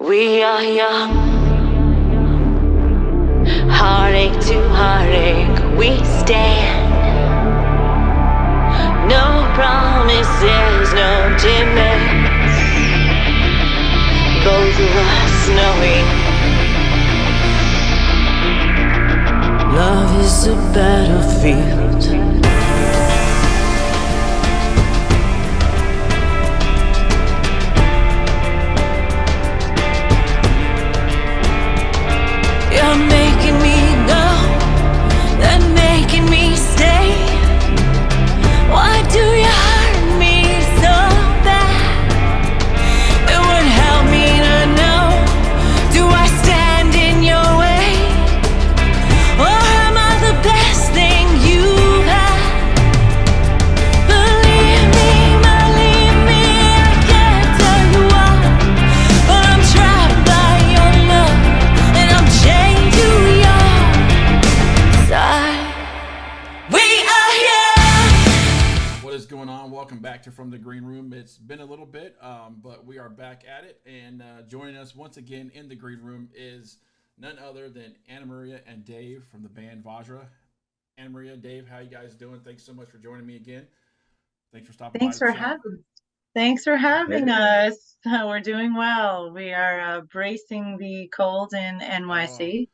We are young, heartache to heartache we stand. No promises, no demands. Both of us knowing love is a battlefield. You're making me go, then making me stay. Why do you hurt me so bad? It would help me to know, do I stand in your way? Or am I the best thing you've had? Believe me, I can't tell you why, but I'm trapped by your love, and I'm chained to your side. We are here. What is going on? Welcome back to From the Green Room. It's been a little bit, but we are back at it. And joining us once again in the Green Room is none other than Annamaria and Dave from the band Vajra. Annamaria and Dave, how you guys doing? Thanks so much for joining me again. Thanks for stopping Thanks by. Thanks for having us. We're doing well. We are bracing the cold in NYC.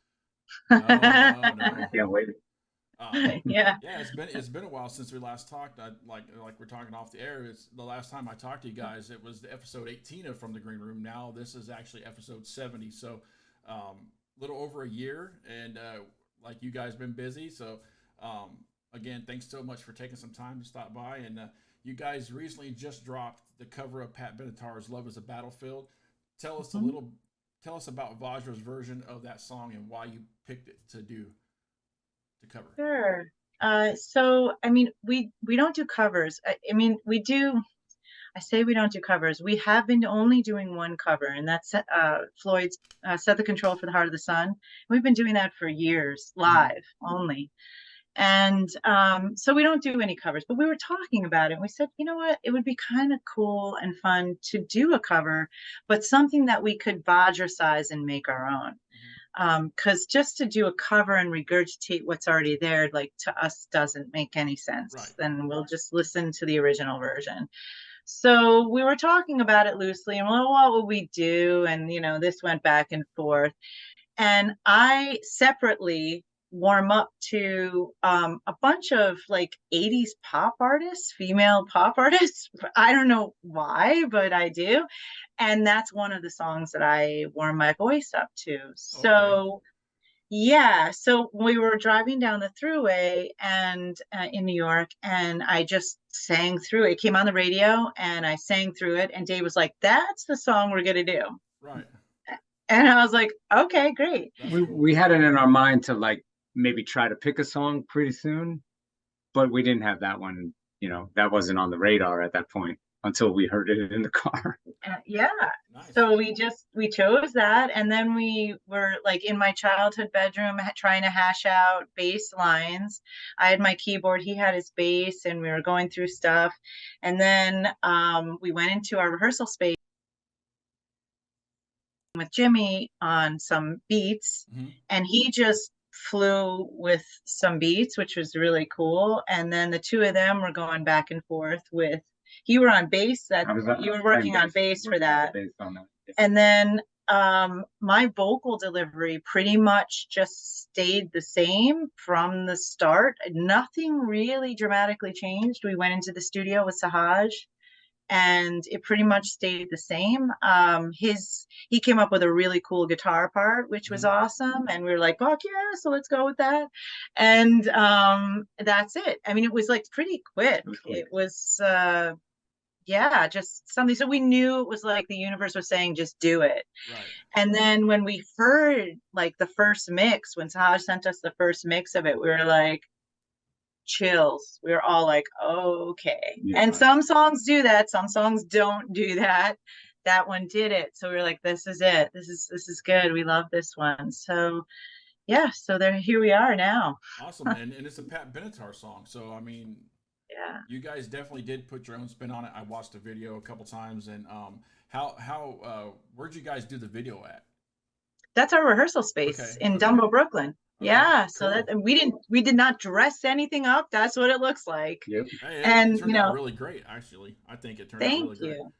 No. I can't wait. Yeah. Yeah, it's been a while since we last talked. Like we're talking off the air. It's the last time I talked to you guys. It was the episode 18 of From the Green Room. Now this is actually episode 70. So, little over a year, and like you guys been busy. So, again, thanks so much for taking some time to stop by. And you guys recently just dropped the cover of Pat Benatar's "Love Is a Battlefield." Tell us Tell us about Vajra's version of that song and why you picked it to cover. Sure. So, I mean, we don't do covers. I mean, we do. I say we don't do covers. We have been only doing one cover, and that's Floyd's "Set the Control for the Heart of the Sun." We've been doing that for years, live only. And so we don't do any covers, but we were talking about it. And we said, you know what, it would be kind of cool and fun to do a cover, but something that we could Vajra-size and make our own. Because just to do a cover and regurgitate what's already there, like, to us, doesn't make any sense. Right. Then we'll just listen to the original version. So we were talking about it loosely, and well, what would we do? And, this went back and forth. And I separately warm up to a bunch of like 80s pop artists, female pop artists. I don't know why, but I do. And that's one of the songs that I warm my voice up to. So, yeah. So we were driving down the thruway and in New York, and I just sang through it. It came on the radio, and I sang through it. And Dave was like, "That's the song we're going to do." Right. And I was like, "Okay, great." We had it in our mind to like maybe try to pick a song pretty soon, but we didn't have that one. That wasn't on the radar at that point until we heard it in the car. Yeah. Nice. So we chose that, and then we were like in my childhood bedroom trying to hash out bass lines. I had my keyboard, he had his bass, and we were going through stuff. And then we went into our rehearsal space with Jimmy on some beats, and he just flew with some beats, which was really cool. And then the two of them were going back and forth with, you were on bass, you were working on bass for that. And then my vocal delivery pretty much just stayed the same from the start. Nothing really dramatically changed. We went into the studio with Sahaj, and it pretty much stayed the same. He came up with a really cool guitar part, which was awesome, and we were like, fuck yeah, so let's go with that. And that's it. I mean, it was like pretty quick. It was yeah, just something. So we knew it was like the universe was saying, just do it. Right. And then when we heard like the first mix, when Sahaj sent us the first mix of it, we were like, chills. We were all like, oh, okay. Yeah. And some songs do that, some songs don't do that. That one did it. So we were like, this is it. This is good. We love this one. So yeah, so here we are now. Awesome. And it's a Pat Benatar song. So I mean, Yeah. you guys definitely did put your own spin on it. I watched the video a couple times, and where'd you guys do the video at? That's our rehearsal space in Dumbo, Brooklyn. Yeah, so cool. that we did not dress anything up. That's what it looks like. Yep. Hey, And it turned out really great, actually. I think it turned out really Thank great. you.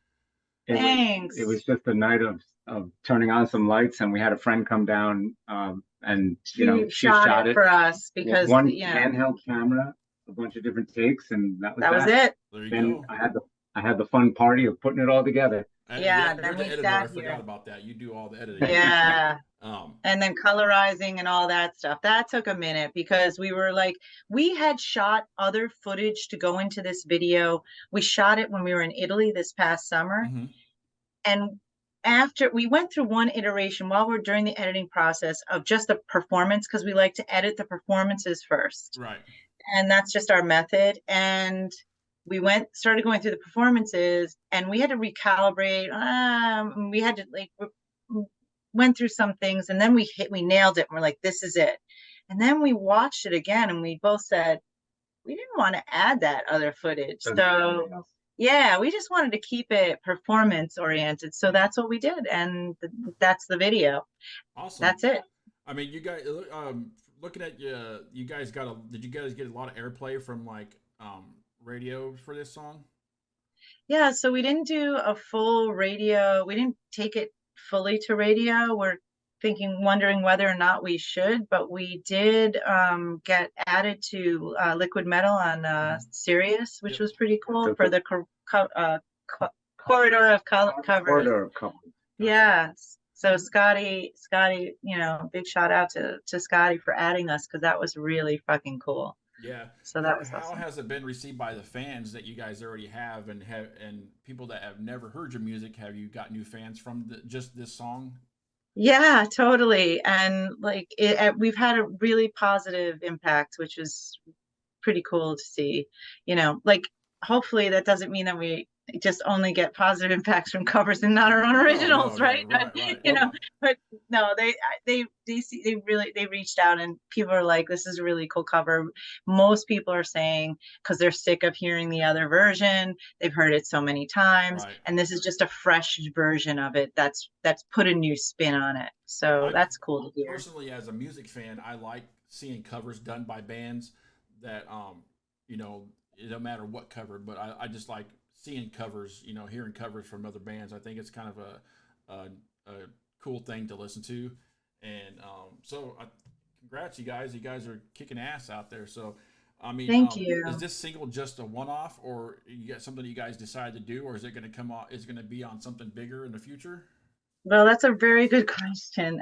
It Thanks. it was just a night of turning on some lights, and we had a friend come down, and She shot it for us because one you know, handheld camera, a bunch of different takes, and that was it. There you Then go. I had the fun party of putting it all together. And Yeah, you're then the we editor. sat I forgot here. about that. You do all the editing. Yeah. Um, And then colorizing and all that stuff. That took a minute because we were like, we had shot other footage to go into this video. We shot it when we were in Italy this past summer. mhm. And after we went through one iteration while we're during the editing process of just the performance, because we like to edit the performances first. Right. And that's just our method. And we started going through the performances, and we had to recalibrate. We had to went through some things, and then we nailed it. And we're like, this is it. And then we watched it again, and we both said, we didn't want to add that other footage. So yeah, we just wanted to keep it performance oriented. So that's what we did. And that's the video. Awesome. That's it. I mean, you guys, looking at you guys did you guys get a lot of airplay from like radio for this song? Yeah, so we didn't do a full radio. We didn't take it fully to radio. We're wondering whether or not we should, but we did get added to Liquid Metal on Sirius, which was pretty cool for the corridor of coverage. Corridor of coverage. Yeah. So Scotty, you know, big shout out to Scotty for adding us, because that was really fucking cool. Yeah. So that was how awesome. has it been received by the fans that you guys already have, and people that have never heard your music? Have you got new fans from just this song? Yeah, totally. And like we've had a really positive impact, which is pretty cool to see. You know, like hopefully that doesn't mean that we just only get positive impacts from covers and not our own originals, right? You know, but no, they reached out, and people are like, this is a really cool cover. Most people are saying, because they're sick of hearing the other version, they've heard it so many times, and this is just a fresh version of it that's put a new spin on it. So that's cool to hear. Personally, as a music fan, I like seeing covers done by bands that you know, it don't matter what cover, but I just like seeing covers, you know, hearing covers from other bands. I think it's kind of a cool thing to listen to. And so congrats, you guys. You guys are kicking ass out there. So, I mean, thank you. Is this single just a one-off, or you got something you guys decided to do, or is it going to come out? Is it going to be on something bigger in the future? Well, that's a very good question.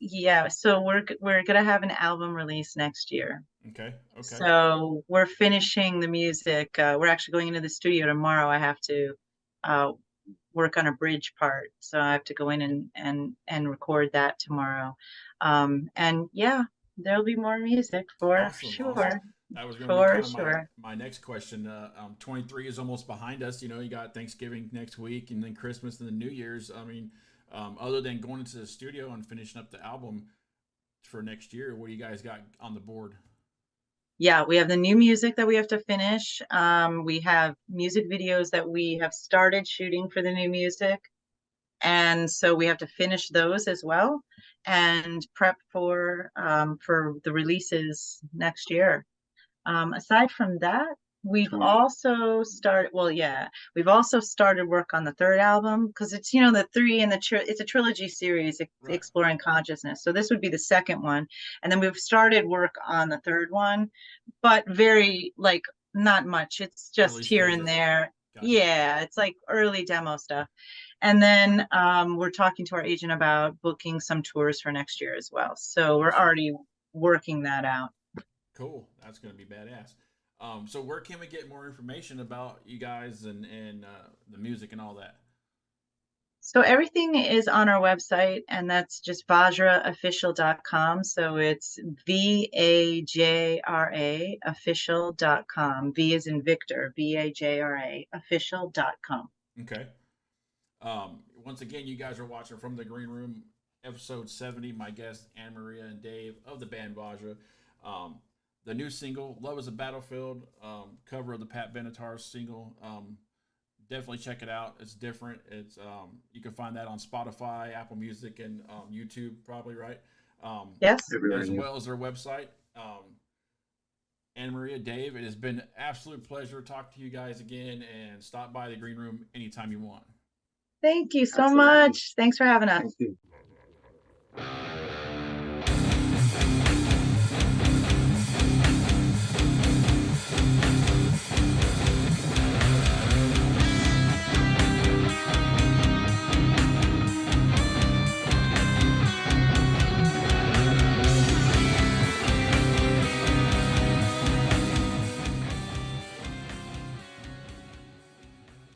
Yeah, so we're gonna have an album release next year. Okay. So we're finishing the music. We're actually going into the studio tomorrow. I have to work on a bridge part, so I have to go in and record that tomorrow. And yeah, there'll be more music for sure. Awesome. That was going to be kind of my next question. 23 is almost behind us. You know, you got Thanksgiving next week, and then Christmas, and then New Year's. I mean, other than going into the studio and finishing up the album for next year, what do you guys got on the board? Yeah, we have the new music that we have to finish. We have music videos that we have started shooting for the new music. And so we have to finish those as well and prep for the releases next year. Aside from that, we've also started work on the third album, because it's, you know, the three and it's a trilogy series exploring consciousness. So this would be the second one. And then we've started work on the third one, but very like not much. It's just here and there. Gotcha. Yeah, it's like early demo stuff. And then we're talking to our agent about booking some tours for next year as well. So we're Awesome. already working that out. Cool. That's going to be badass. So where can we get more information about you guys and the music and all that? So everything is on our website, and that's just vajraofficial.com. So it's VAJRA official.com. V is in Victor, VAJRA official.com. Okay. Once again, you guys are watching From the Green Room, episode 70. My guests, Annamaria and Dave of the band Vajra. The new single, Love is a Battlefield, cover of the Pat Benatar single. Definitely check it out. It's different. It's you can find that on Spotify, Apple Music, and YouTube, probably, right? Yes. As well as their website. Annamaria, Dave, it has been an absolute pleasure to talk to you guys again, and stop by the Green Room anytime you want. Thank you so Absolutely. much. Thanks for having us. Thank you.